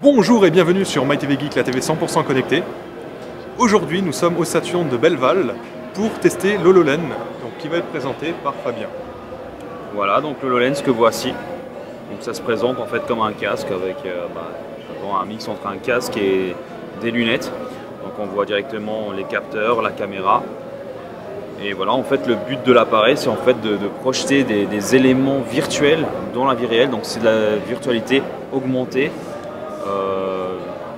Bonjour et bienvenue sur MyTV Geek, la TV 100% connectée. Aujourd'hui, nous sommes au Saturn de Belleval pour tester l'HoloLens, qui va être présenté par Fabien. Voilà, donc l'HoloLens que voici. Donc ça se présente en fait comme un casque avec un mix entre un casque et des lunettes. Donc on voit directement les capteurs, la caméra. Et voilà, en fait le but de l'appareil c'est en fait de projeter des éléments virtuels dans la vie réelle. Donc c'est de la virtualité augmentée.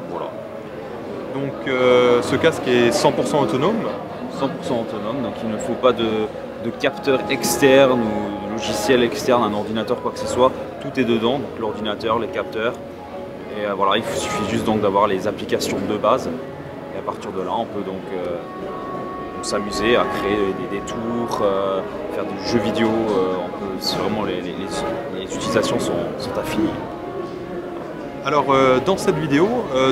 Voilà. Donc ce casque est 100% autonome. 100% autonome, donc il ne faut pas de capteur externe ou de logiciel externe, un ordinateur, quoi que ce soit. Tout est dedans, donc l'ordinateur, les capteurs. Et voilà, il suffit juste donc d'avoir les applications de base. Et à partir de là, on peut donc s'amuser à créer des tours, faire des jeux vidéo. Vraiment les utilisations sont infinies. Alors dans cette vidéo,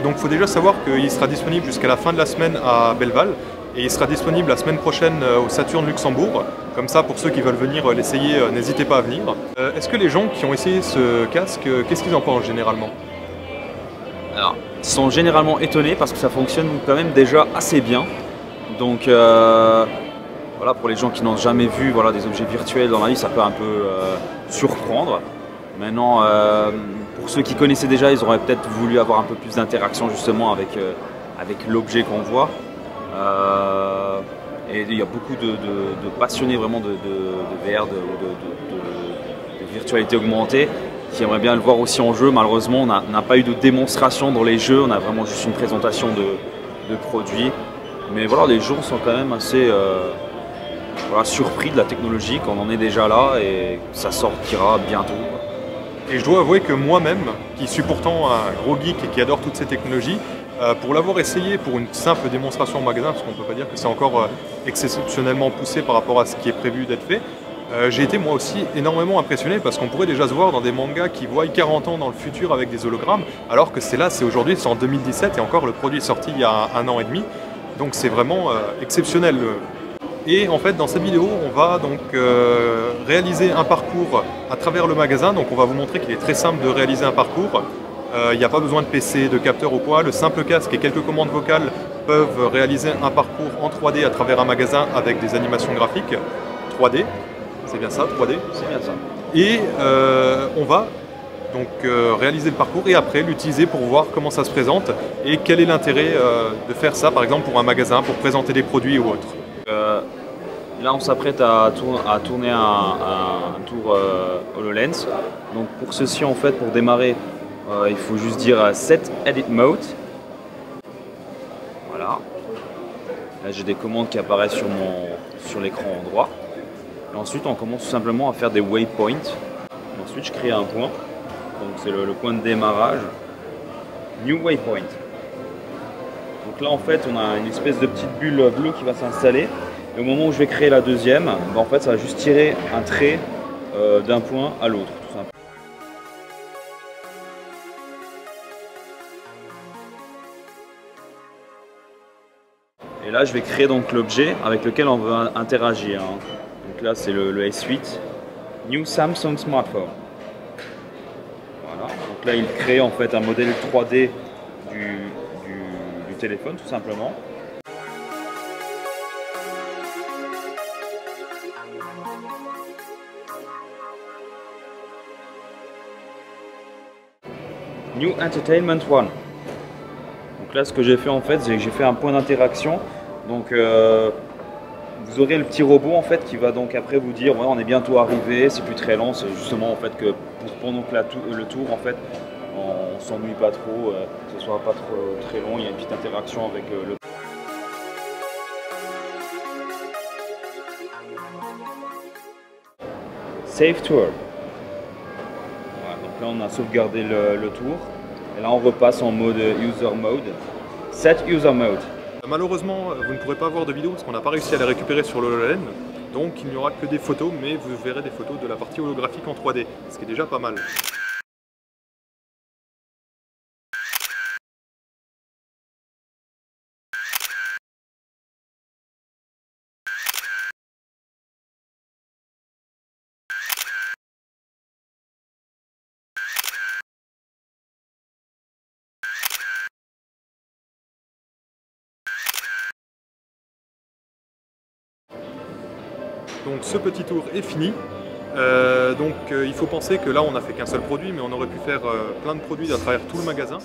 il faut déjà savoir qu'il sera disponible jusqu'à la fin de la semaine à Belleval. Et il sera disponible la semaine prochaine au Saturn Luxembourg. Comme ça, pour ceux qui veulent venir l'essayer, n'hésitez pas à venir. Est-ce que les gens qui ont essayé ce casque, qu'est-ce qu'ils en pensent généralement? Alors, ils sont généralement étonnés parce que ça fonctionne quand même déjà assez bien. Donc voilà, pour les gens qui n'ont jamais vu des objets virtuels dans la vie, ça peut un peu surprendre. Maintenant, pour ceux qui connaissaient déjà, ils auraient peut-être voulu avoir un peu plus d'interaction justement avec l'objet qu'on voit. Et il y a beaucoup de passionnés vraiment de VR, de virtualité augmentée qui aimeraient bien le voir aussi en jeu. Malheureusement, on n'a pas eu de démonstration dans les jeux, on a vraiment juste une présentation de produits. Mais voilà, les gens sont quand même assez surpris de la technologie, qu'on en est déjà là et que ça sortira bientôt. Et je dois avouer que moi-même, qui suis pourtant un gros geek et qui adore toutes ces technologies, pour l'avoir essayé pour une simple démonstration en magasin, parce qu'on ne peut pas dire que c'est encore exceptionnellement poussé par rapport à ce qui est prévu d'être fait, j'ai été moi aussi énormément impressionné parce qu'on pourrait déjà se voir dans des mangas qui voient 40 ans dans le futur avec des hologrammes, alors que c'est aujourd'hui, c'est en 2017 et encore le produit est sorti il y a un an et demi, donc c'est vraiment exceptionnel. Et en fait, dans cette vidéo, on va donc réaliser un parcours à travers le magasin. Donc on va vous montrer qu'il est très simple de réaliser un parcours. Il n'y a pas besoin de PC, de capteur ou quoi. Le simple casque et quelques commandes vocales peuvent réaliser un parcours en 3D à travers un magasin avec des animations graphiques 3D. C'est bien ça, 3D? C'est bien ça. Et on va donc réaliser le parcours et après l'utiliser pour voir comment ça se présente et quel est l'intérêt de faire ça, par exemple pour un magasin, pour présenter des produits ou autre. Là, on s'apprête à tourner un tour HoloLens. Donc pour ceci, en fait, pour démarrer, il faut juste dire Set Edit Mode. Voilà. Là, j'ai des commandes qui apparaissent sur l'écran droit. Et ensuite, on commence tout simplement à faire des waypoints. Ensuite, je crée un point. Donc c'est le point de démarrage. New Waypoint. Donc là, en fait, on a une espèce de petite bulle bleue qui va s'installer. Et au moment où je vais créer la deuxième, en fait, ça va juste tirer un trait d'un point à l'autre, tout simplement. Et là, je vais créer donc l'objet avec lequel on veut interagir. Donc là, c'est le S8 New Samsung Smartphone. Voilà. Donc là, il crée en fait un modèle 3D du téléphone, tout simplement. New Entertainment One. Donc là, ce que j'ai fait en fait, c'est que j'ai fait un point d'interaction. Donc vous aurez le petit robot en fait qui va donc après vous dire ouais, on est bientôt arrivé, c'est plus très lent, c'est justement en fait que pendant que le tour en fait on s'ennuie pas trop, que ce soit pas trop très long, il y a une petite interaction avec le Save Tour. Voilà, donc là on a sauvegardé le tour et là on repasse en mode User Mode. Set User Mode. Malheureusement, vous ne pourrez pas voir de vidéo parce qu'on n'a pas réussi à les récupérer sur le HoloLens. Donc il n'y aura que des photos, mais vous verrez des photos de la partie holographique en 3D, ce qui est déjà pas mal. Donc ce petit tour est fini. Il faut penser que là on n'a fait qu'un seul produit, mais on aurait pu faire plein de produits à travers tout le magasin.